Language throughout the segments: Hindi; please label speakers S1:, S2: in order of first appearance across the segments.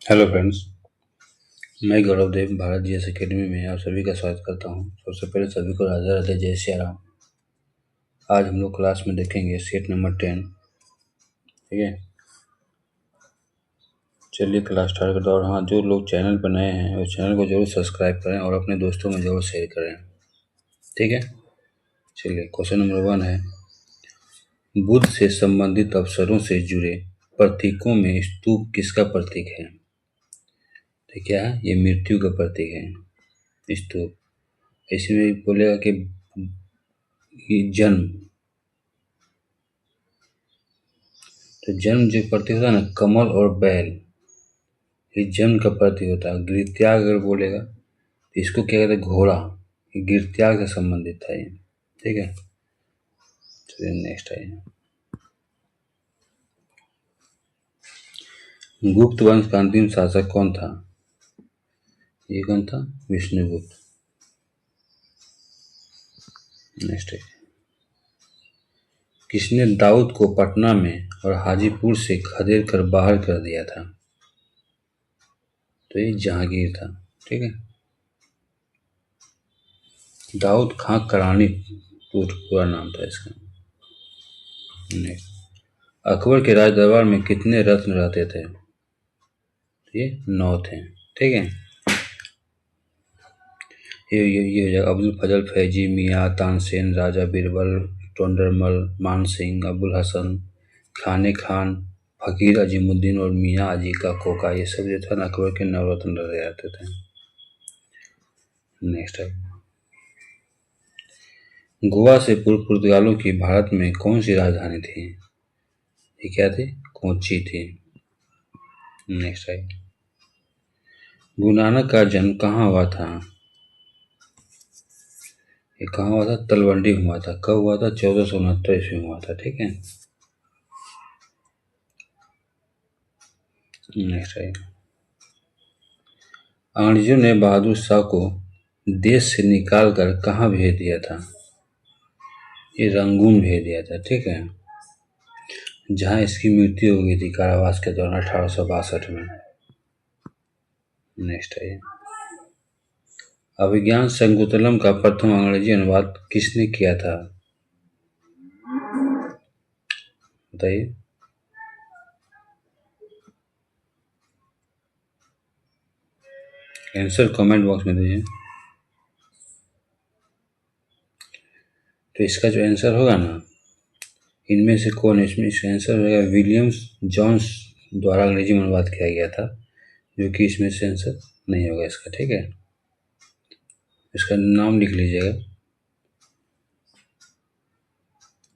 S1: Hello friends. मैं गौरव देव भारत जीएस एकेडमी में आप सभी का स्वागत करता हूं। सबसे पहले सभी को राधे राधे, जय सिया राम। आज हम लोग क्लास में देखेंगे सेट नंबर 10। ठीक है, चलिए क्लास स्टार्ट करते हैं। और हाँ, जो लोग चैनल पर नए हैं वो चैनल को जरूर सब्सक्राइब करें और अपने दोस्तों में जरूर शेयर करें। ठीक है, चलिए क्वेश्चन नंबर 1 है, बुद्ध से संबंधित अवसरों से जुड़े प्रतीकों में स्तूप किसका प्रतीक है? तो क्या है ये? मृत्यु का प्रतीक है स्तूप। इसमें बोलेगा कि ये जन्म, तो जन्म जो प्रतीक होता है ना, कमल और बैल, ये जन्म का प्रतीक होता है। गृहत्याग अगर बोलेगा तो इसको क्या कहते हैं? घोड़ा। ये गृहत्याग से संबंधित था ये। ठीक है, चलिए नेक्स्ट है, गुप्त वंश का अंतिम शासक कौन था? ये कौन था? विष्णुगुप्त। नेक्स्ट है, किसने दाऊद को पटना में और हाजीपुर से खदेड़ कर बाहर कर दिया था? तो ये जहांगीर था। ठीक है, दाऊद खां करानी पूरा नाम था इसका। नेक्स्ट, अकबर के राज दरबार में कितने रत्न रहते थे? ये 9 थे। ठीक है, ये हो जाएगा अब्दुल फजल फैजी, मियाँ तानसेन, राजा बीरबल, टोंडरमल, मान सिंह, अबुल हसन, खाने खान, फकीर अजीमुद्दीन और मियाँ अजी का कोका। ये सब जो था ना अकबर के नवरत्न रहे जाते थे। नेक्स्ट है, गोवा से पूर्व पुर्तगालों की भारत में कौन सी राजधानी थी? ये क्या थी? कोची थी। नेक्स्ट है, गुरु नानक का जन्म कहाँ हुआ था? ये कहाँ हुआ था? तलवंडी हुआ था। कब हुआ था? 1469 ईस्वी में हुआ था। ठीक है, नेक्स्ट है, अंग्रेजों ने बहादुर शाह को देश से निकाल कर कहाँ भेज दिया था? ये रंगून भेज दिया था। ठीक है, जहाँ इसकी मृत्यु हो गई थी कारावास के दौरान 1862 में। नेक्स्ट है, अभिज्ञान शकुंतलम का प्रथम अंग्रेजी अनुवाद किसने किया था? बताइए। आंसर कमेंट बॉक्स में दीजिए। तो इसका जो आंसर होगा ना, इनमें से कौन? इसमें इसका आंसर होगा विलियम्स जोन्स द्वारा अंग्रेजी में अनुवाद किया गया था, जो कि इसमें से आंसर नहीं होगा इसका। ठीक है, इसका नाम लिख लीजिएगा।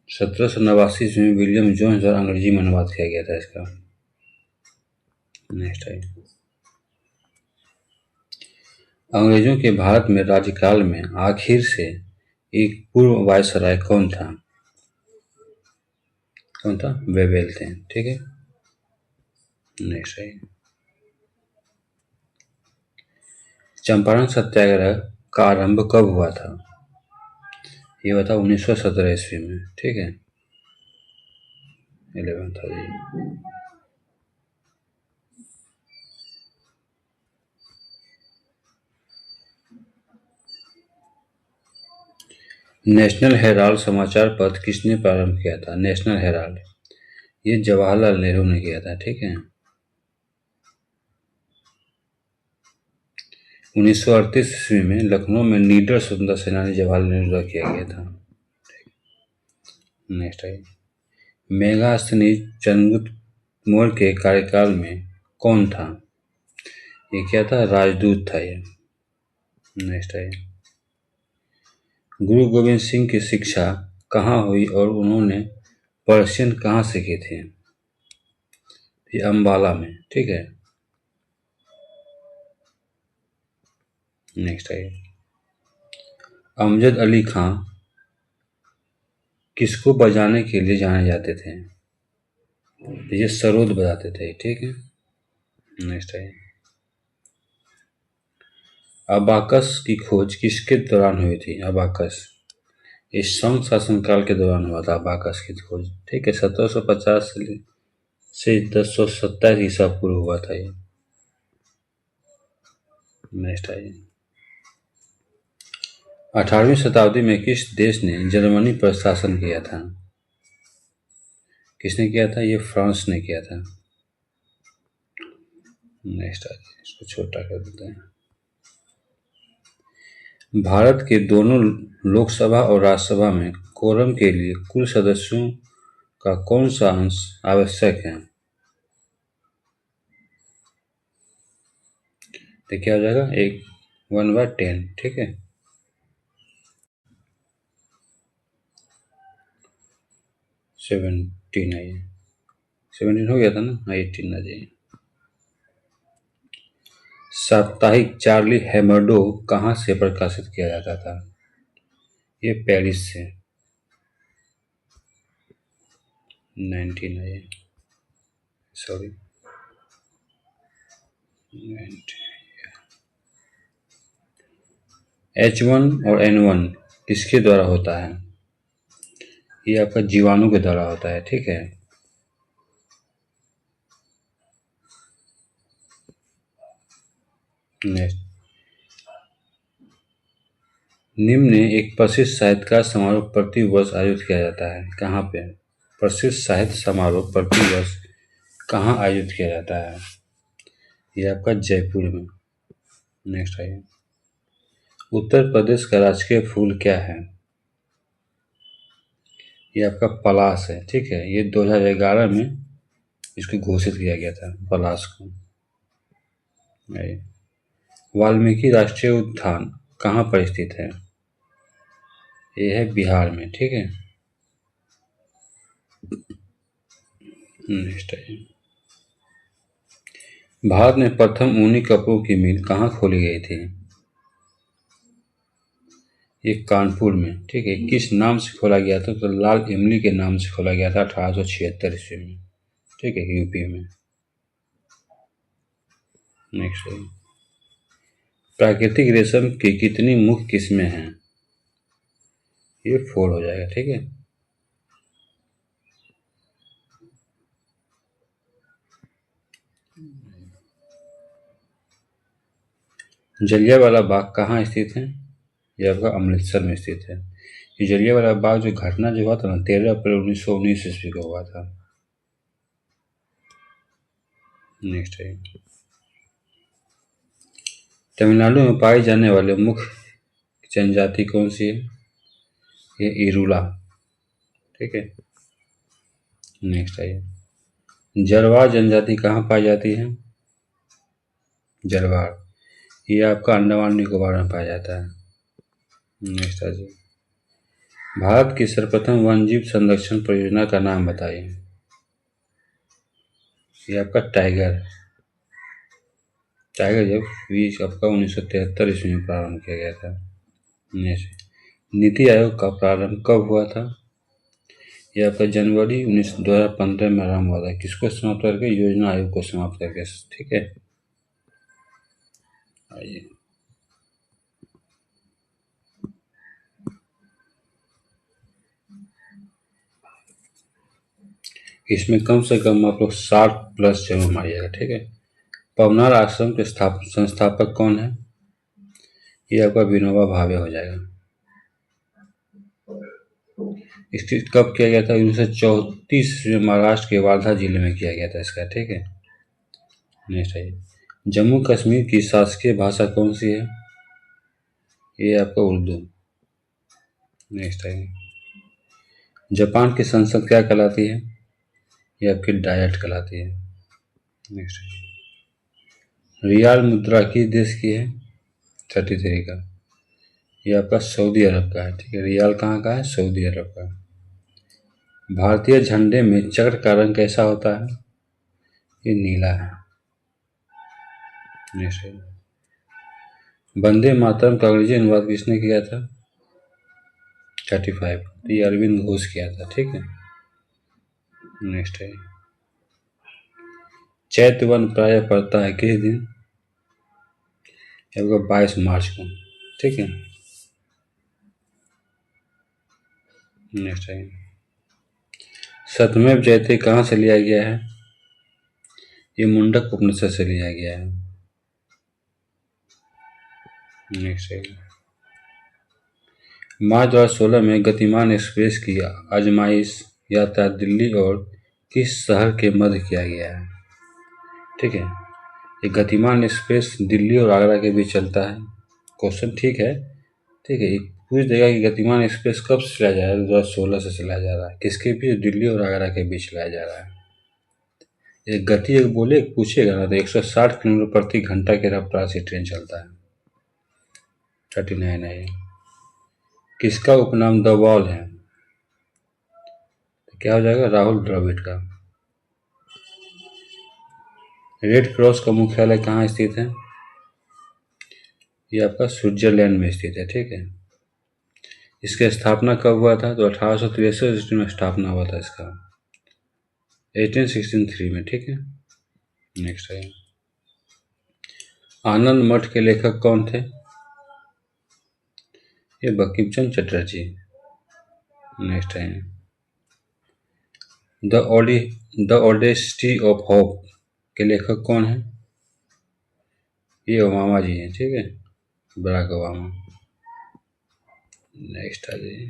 S1: 1789 में विलियम जोन्स द्वारा अंग्रेजी में अनुवाद किया गया था इसका। नेक्स्ट है, अंग्रेजों के भारत में राज्यकाल में आखिर से एक पूर्व वायसराय कौन था? कौन था? वेवेल थे। ठीक है, नेक्स्ट है, चंपारण सत्याग्रह का आरंभ कब हुआ था? ये हुआ था 1917 ईस्वी में। ठीक है, 11 था जी। नेशनल हेराल्ड समाचार पत्र किसने प्रारंभ किया था? नेशनल हेराल्ड, ये जवाहरलाल नेहरू ने किया था। ठीक है, 1938 ईस्वी में लखनऊ में लीडर स्वतंत्रता सेनानी जवाहरलाल नेहरू द्वारा किया गया था। नेक्स्ट है, मेगास्थनी चंद्रगुप्त मौर्य के कार्यकाल में कौन था? ये क्या था? राजदूत था ये। नेक्स्ट है, गुरु गोविंद सिंह की शिक्षा कहाँ हुई और उन्होंने पर्शियन कहाँ सीखी थी? ये अम्बाला में। ठीक है, नेक्स्ट है, अमजद अली खां किसको बजाने के लिए जाने जाते थे? ये सरोद बजाते थे। ठीक है, नेक्स्ट है, अबाकस की खोज किसके दौरान हुई थी? अबाकस, इस संघ शासनकाल के दौरान हुआ था अबाकस की खोज। ठीक है, 1750 से 1027 ईसा पूर्व हुआ था ये। नेक्स्ट आइए। 18वीं शताब्दी में किस देश ने जर्मनी पर शासन किया था? किसने किया था? ये फ्रांस ने किया था। नेक्स्ट आइए, इसको छोटा कर देते हैं। भारत के दोनों लोकसभा और राज्यसभा में कोरम के लिए कुल सदस्यों का कौन सा अंश आवश्यक है? तो क्या हो जाएगा? 1/10। ठीक है, 17 आइए। 17 हो गया था ना, 18 आ जाइए। साप्ताहिक चार्ली हेब्डो कहाँ से प्रकाशित किया जाता था? ये पेरिस से। 19 आइए, सॉरी 19। H1 और N1 किसके द्वारा होता है? ये आपका जीवाणु के द्वारा होता है। ठीक है, नेक्स्ट। निम्न एक प्रसिद्ध साहित्यकार समारोह प्रति वर्ष आयोजित किया जाता है, कहाँ पे? प्रसिद्ध साहित्य समारोह प्रति वर्ष कहाँ आयोजित किया जाता है? ये आपका जयपुर में। नेक्स्ट आइए। उत्तर प्रदेश का राजकीय फूल क्या है? ये आपका पलाश है। ठीक है, ये 2011 में इसको घोषित किया गया था, पलाश को। आइए। वाल्मीकि राष्ट्रीय उद्यान कहाँ पर स्थित है? ये है बिहार में। ठीक है, नेक्स्ट आइए। भारत में प्रथम ऊनी कपड़ों की मिल कहाँ खोली गई थी? ये कानपुर में। ठीक है, किस नाम से खोला गया था? तो लाल इमली के नाम से खोला गया था 1876 ईस्वी में। ठीक है, यूपी में। नेक्स्ट आइए। प्राकृतिक रेशम की कितनी मुख्य किस्में हैं? ये 4 हो जाएगा। ठीक है, जलियांवाला बाग कहाँ स्थित है? ये आपका अमृतसर में स्थित है। ये जलियांवाला बाग जो घटना जो हुआ था ना, 13 अप्रैल 1919 ईस्वी को हुआ था। नेक्स्ट है। तमिलनाडु में पाई जाने वाले मुख्य जनजाति कौन सी है? ये इरुला। ठीक है, नेक्स्ट आइए। जरवार जनजाति कहाँ पाई जाती है? जरवार, ये आपका अंडमान निकोबार में पाया जाता है। नेक्स्ट आइए। भारत की सर्वप्रथम वन्यजीव संरक्षण परियोजना का नाम बताइए। ये आपका टाइगर जब बीच आपका 1973 ईस्वी में प्रारंभ किया गया था। नेक्स्ट, नीति आयोग का प्रारंभ कब हुआ था? ये आपका जनवरी 2015 में आरंभ हुआ था। किसको समाप्त करके? योजना आयोग को समाप्त करके। ठीक है, आइए। इसमें कम से कम आप लोग 60+ जरूर मारिएगा। ठीक है। पवनार आश्रम के संस्थापक कौन है? ये आपका विनोबा भावे हो जाएगा। स्थित कब किया गया था? 1934 में महाराष्ट्र के वर्धा जिले में किया गया था इसका। ठीक है, नेक्स्ट आइए। जम्मू कश्मीर की शासकीय भाषा कौन सी है? ये आपका उर्दू। नेक्स्ट आइए। जापान की संसद क्या कहलाती है? ये आपकी डायट कहलाती है। नेक्स्ट आइए। रियाल मुद्रा किस देश की है? 33 का। ये आपका सऊदी अरब का है। ठीक है, रियाल कहाँ का है? सऊदी अरब का। भारतीय झंडे में चक्र का रंग कैसा होता है? ये नीला है। नेक्स्ट आइए। वंदे मातरम का अंग्रेजी अनुवाद किसने किया था? 35। तो ये अरविंद घोष किया था। ठीक है, नेक्स्ट है। चैत्र वन प्रायः पड़ता है किस दिन? आपका 22 मार्च को। ठीक है, नेक्स्ट है। सत्यमेव जयते कहाँ से लिया गया है? ये मुंडक उपनिषद से लिया गया है। नेक्स्ट है, मार्च 2016 में गतिमान एक्सप्रेस की आजमाइश यात्रा दिल्ली और किस शहर के मध्य किया गया है? ठीक है, ये गतिमान एक्सप्रेस दिल्ली और आगरा के बीच चलता है। क्वेश्चन ठीक है, ठीक है, ये पूछ देगा कि गतिमान एक्सप्रेस कब से चलाया जा रहा है? 2016 से चलाया जा रहा है। किसके बीच? दिल्ली और आगरा के बीच चलाया जा रहा है। एक गति एक बोले पूछेगा ना तो 160 किलोमीटर प्रति घंटा के रफ्तार से ट्रेन चलता है। 39 है ये। किसका उपनाम द वॉल है? तो क्या हो जाएगा? राहुल द्रविड़ का। रेड क्रॉस का मुख्यालय कहाँ स्थित है? ये आपका स्विट्जरलैंड में स्थित है। ठीक है, इसकी स्थापना कब हुआ था? तो 1863 ईस्वी में स्थापना हुआ था इसका, 1863 में। ठीक है, नेक्स्ट है, आनंद मठ के लेखक कौन थे? ये बंकिम चंद्र चटर्जी। नेक्स्ट है, द ऑडेस्टी ऑफ होप के लेखक कौन है? ये ओबामा जी हैं। ठीक है, बराक ओबामा। नेक्स्ट आ जाइए,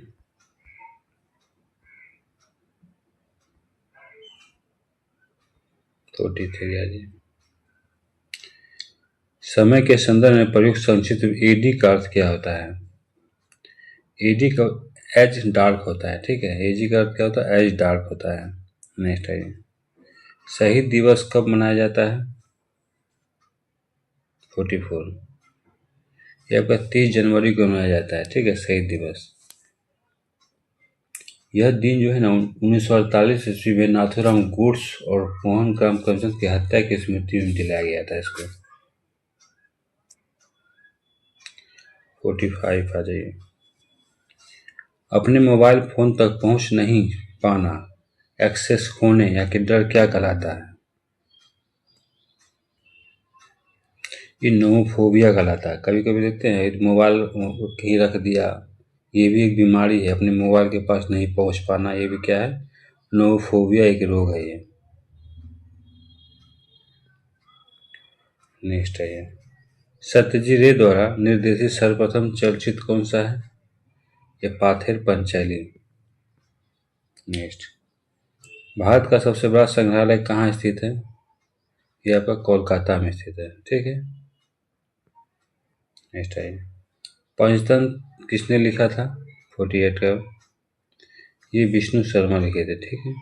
S1: तो ठीक है आ जाइए, समय के संदर्भ में प्रयुक्त संक्षिप्त एडी का अर्थ क्या होता है? एडी का एज डार्क होता है। ठीक है, एजी का अर्थ क्या होता है? एज डार्क होता है। नेक्स्ट है, शहीद दिवस कब मनाया जाता है? 44। ये आपका 30 जनवरी को मनाया जाता है। ठीक है, शहीद दिवस। यह दिन जो है ना 1948 ईस्वी में नाथूराम गोड्स और मोहन करमचंद की हत्या की स्मृति में दिलाया गया था इसको। 45 आ जाइए, अपने मोबाइल फोन तक पहुंच नहीं पाना, एक्सेस खोने या कि डर क्या कहलाता है? ये नोमोफोबिया कहलाता है। कभी कभी देखते हैं मोबाइल कहीं रख दिया, ये भी एक बीमारी है, अपने मोबाइल के पास नहीं पहुंच पाना, ये भी क्या है? नोमोफोबिया एक रोग है ये। नेक्स्ट है ये, सत्यजीत रे द्वारा निर्देशित सर्वप्रथम चलचित्र कौन सा है? ये पाथेर पंचाली। नेक्स्ट, भारत का सबसे बड़ा संग्रहालय कहाँ स्थित है? ये आपका कोलकाता में स्थित है। ठीक है, नेक्स्ट है, पंचतंत्र किसने लिखा था? 48 का, ये विष्णु शर्मा लिखे थे। ठीक है,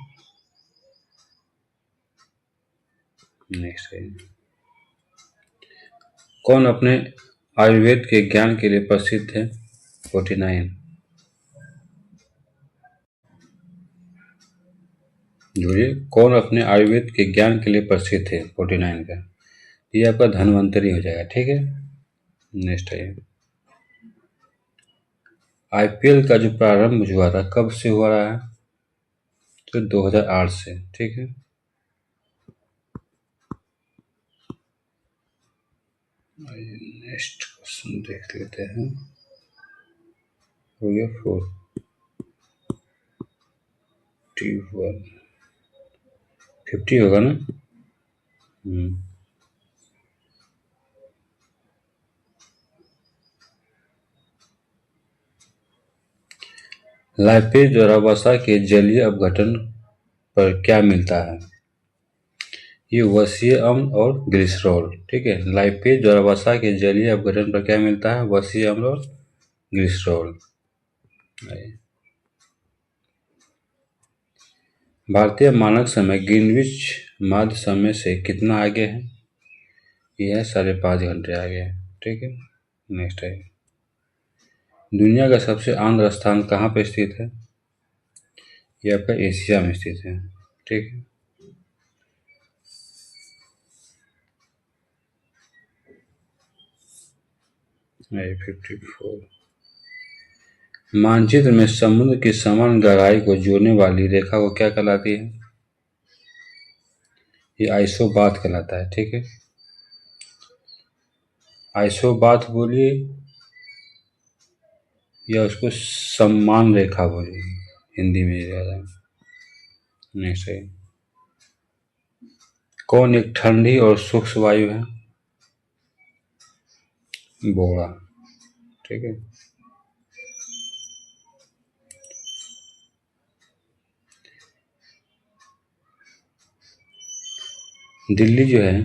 S1: नेक्स्ट है, कौन अपने आयुर्वेद के ज्ञान के लिए प्रसिद्ध है? 49। जोड़िए, कौन अपने आयुर्वेद के ज्ञान के लिए प्रसिद्ध है? 49 का, ये आपका धन्वंतरी हो जाएगा। ठीक है, नेक्स्ट है, आईपीएल का जो प्रारंभ हुआ था कब से हुआ रहा है? तो 2008 से। ठीक है, नेक्स्ट क्वेश्चन देख लेते हैं, हो गया 41, 50 होगा ना? लाइपेज द्वारा वसा के जलीय अपघटन पर क्या मिलता है? ये वसीय अम्ल और ग्लिसरॉल। ठीक है, लाइपेज द्वारा वसा के जलीय अपघटन पर क्या मिलता है? वसीय अम्ल और ग्लिसरॉल। भारतीय मानक समय ग्रीनविच माध्य समय से कितना आगे है? ये है 5.5 घंटे आगे है। ठीक है, नेक्स्ट है, दुनिया का सबसे आंध्र स्थान कहाँ पर स्थित है? ये आपका एशिया में स्थित है। ठीक है, 54। मानचित्र में समुद्र की समान गहराई को जोड़ने वाली रेखा को क्या कहलाती है? ये आइसोबाथ कहलाता है। ठीक है, आइसोबाथ बोलिए या उसको सम्मान रेखा बोलिए, हिंदी में ज़्यादा। नेक्स्ट है, कौन एक ठंडी और सूक्ष्म वायु है? बोरा। ठीक है। दिल्ली जो है,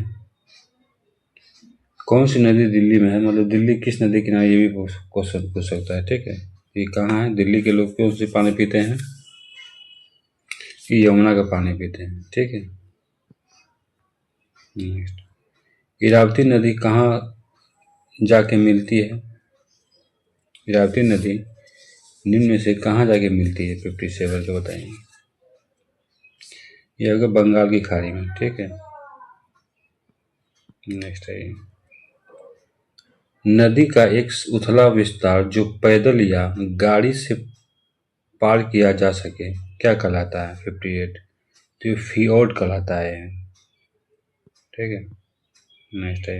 S1: कौन सी नदी दिल्ली में है, मतलब दिल्ली किस नदी के किनारे, ये भी क्वेश्चन पूछ सकता है। ठीक है, ये कहाँ है, दिल्ली के लोग कौन से पानी पीते हैं, ये यमुना का पानी पीते हैं। ठीक है। नेक्स्ट, इरावती नदी कहाँ जाके मिलती है, इरावती नदी निम्न में से कहाँ जाके मिलती है, 57 के बताइए। ये होगा बंगाल की खाड़ी में। ठीक है। नेक्स्ट है, नदी का एक उथला विस्तार जो पैदल या गाड़ी से पार किया जा सके क्या कहलाता है, 58। तो ये फियोर्ड कहलाता है। ठीक है। नेक्स्ट है,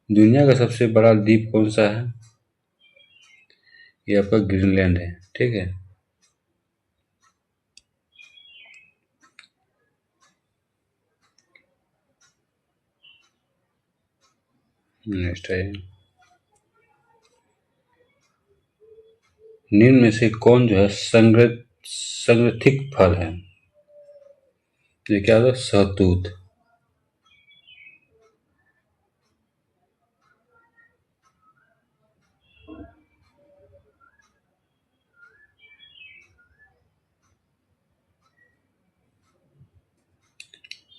S1: दुनिया का सबसे बड़ा द्वीप कौन सा है, ये आपका ग्रीनलैंड है। ठीक है। नेक्स्ट है, निम्न में से कौन जो है संग्रथिक फल है, ये क्या होगा, सहतूत।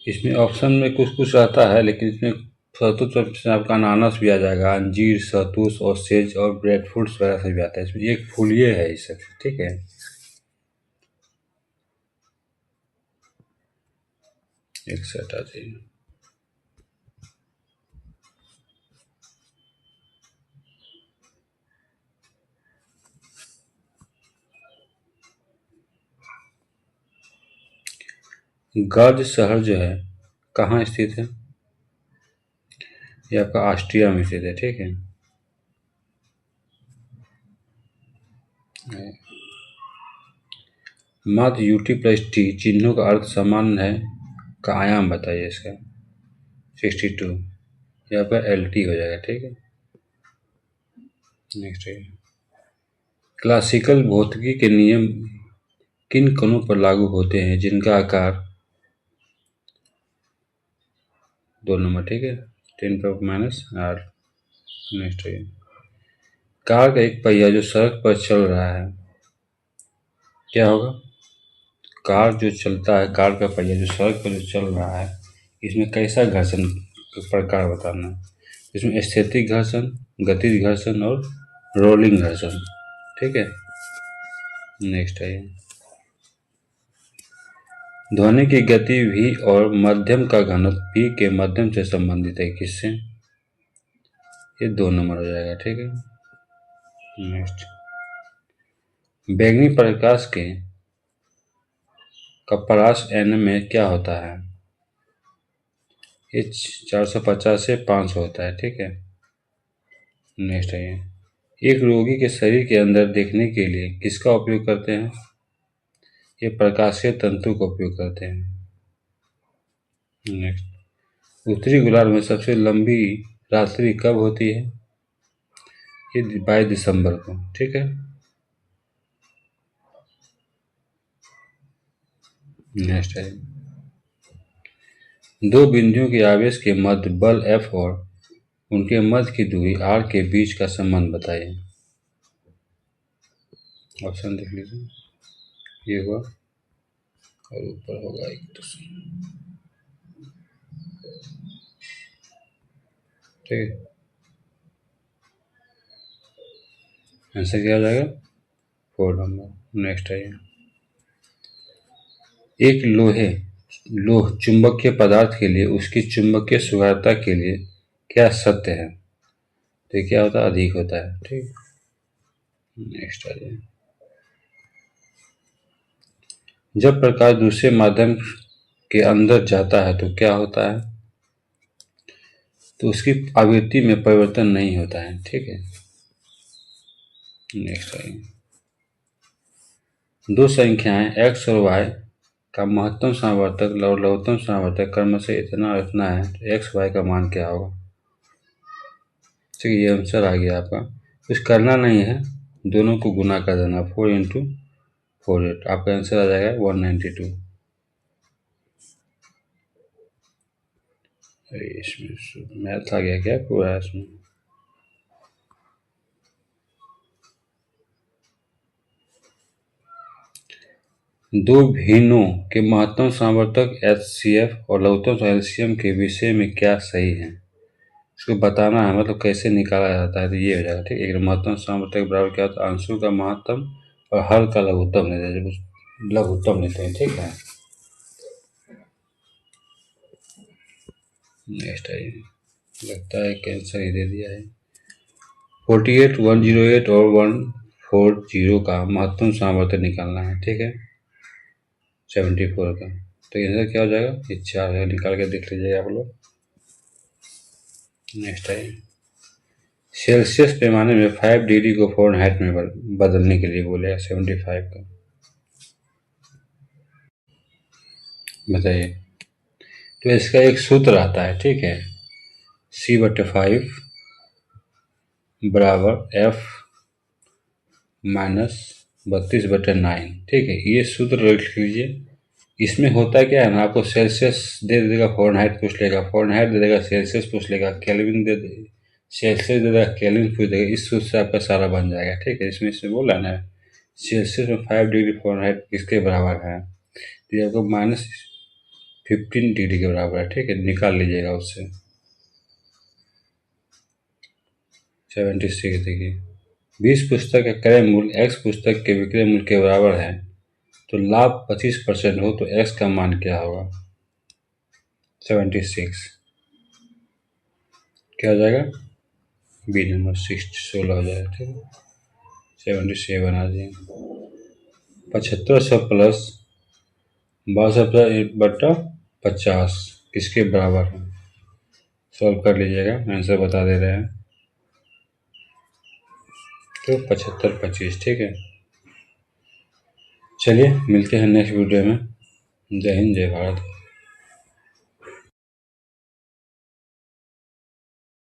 S1: इसमें ऑप्शन में कुछ कुछ रहता है, लेकिन इसमें सहतूत से आपका अनानास भी आ जाएगा, अंजीर, सहतूत और सेज और ब्रेड फ्रूट्स वगैरह से भी आता है। इसमें एक फूलिये है इस सब। ठीक है। एक सेट आ जाइए। गर्ज शहर जो है कहाँ स्थित है, ये आपका ऑस्ट्रिया में स्थित है। ठीक है। मात्र यूटी प्लस टी चिन्हों का अर्थ समान है का आयाम बताइए इसका, 62। यहाँ पर एल टी हो जाएगा। ठीक है। नेक्स्ट है, क्लासिकल भौतिकी के नियम किन कणों पर लागू होते हैं जिनका आकार 2 नंबर। ठीक है, 10⁻⁻⁷। नेक्स्ट है, कार का एक पहिया जो सड़क पर चल रहा है क्या होगा, कार जो चलता है, कार का पहिया जो सड़क पर जो चल रहा है, इसमें कैसा घर्षण प्रकार बताना है। इसमें स्थैतिक घर्षण, गतिज घर्षण और रोलिंग घर्षण। ठीक है। नेक्स्ट है, ध्वनि की गति v और मध्यम का घनत्व p के मध्यम से संबंधित है किससे, ये 2 नंबर हो जाएगा। ठीक है। नेक्स्ट, बैंगनी प्रकाश के का परास एन में क्या होता है, ये 450 से 500 होता है। ठीक है। नेक्स्ट है, एक रोगी के शरीर के अंदर देखने के लिए किसका उपयोग करते हैं, ये प्रकाशीय तंतु का उपयोग करते हैं। नेक्स्ट, उत्तरी गोलार्ध में सबसे लंबी रात्रि कब होती है, ये 22 दिसंबर को। ठीक है। नेक्स्ट है, दो बिंदुओं के आवेश के मध्य बल F और उनके मध्य की दूरी r के बीच का संबंध बताइए। ऑप्शन देख लीजिए, ये हुआ और ऊपर होगा 1 ठीक है। आंसर क्या हो जाएगा, 4 नंबर। नेक्स्ट है, एक लोह चुंबकीय पदार्थ के लिए उसकी चुंबकीय सुधारता के लिए क्या सत्य है, तो क्या होता है, अधिक होता है। ठीक। नेक्स्ट आ जाए, जब प्रकाश दूसरे माध्यम के अंदर जाता है तो क्या होता है, तो उसकी आवृत्ति में परिवर्तन नहीं होता है। ठीक है। नेक्स्ट है, दो संख्याएं x और y का महत्तम समावर्तक और लघुत्तम समावर्तक क्रमशः इतना और इतना है, तो x y का मान क्या होगा। ठीक है, ये आंसर आ गया आपका कुछ करना नहीं है, दोनों को गुना कर देना, 4 इंटू 48, आपका आंसर आ जाएगा 192। इसमें मैथ आ गया क्या पूरा इसमें? दो भिन्नों के महत्तम सामर्थ्य HCF और लघुत्तम एलसीएम के विषय में क्या सही है? इसको बताना है, मतलब कैसे निकाला जाता है, तो ये हो जाएगा। ठीक है, एक महत्तम सामर्थ्य के बराबर क्या होता है? अंशों का महत्तम और हर का लघुत्तम लेते हैं, जब लघुत्तम लेते हैं। ठीक है, नेक्स्ट है, लगता है कैंसर ही दे दिया है। 48, 108 और 140 का महत्तम सामर्थ्य निकालना है। ठीक है, 74 का, तो आंसर क्या हो जाएगा? ये 4 है, निकाल के देख लीजिएगा आप लोग। नेक्स्ट है, सेल्सियस पैमाने में 5 डिग्री को फ़ारेनहाइट में बदलने के लिए बोले 75 का, बताइए। तो इसका एक सूत्र आता है। ठीक है, C/5 बराबर F माइनस 32/9। ठीक है, ये सूत्र रख लीजिए। इसमें होता क्या है ना, आपको सेल्सियस दे देगा, फ़ारेनहाइट पूछ लेगा, फ़ारेनहाइट दे देगा, सेल्सियस पूछ लेगा, केल्विन दे दे, सेल्सियस दे देगा, केल्विन पूछ देगा। इस सूत्र से आपका सारा बन जाएगा। ठीक है, इसमें बोला ना, सेल्सियस में 5 डिग्री फ़ारेनहाइट किसके बराबर है, तो ये आपको -15 डिग्री के बराबर है। ठीक है, निकाल लीजिएगा उससे। 76 देखिए, 20 पुस्तक का क्रय मूल्य X पुस्तक के विक्रय मूल्य के बराबर है, तो लाभ 25% हो तो X का मान क्या होगा? 76 क्या हो जाएगा? बी नंबर 16 हो जाएगा। ठीक है, 77 आ जाएगा। 7500 प्लस 62/50 किसके बराबर है? सॉल्व कर लीजिएगा, आंसर बता दे रहे हैं। तो 75 25। ठीक है, चलिए मिलते हैं नेक्स्ट वीडियो में। जय हिंद, जय भारत।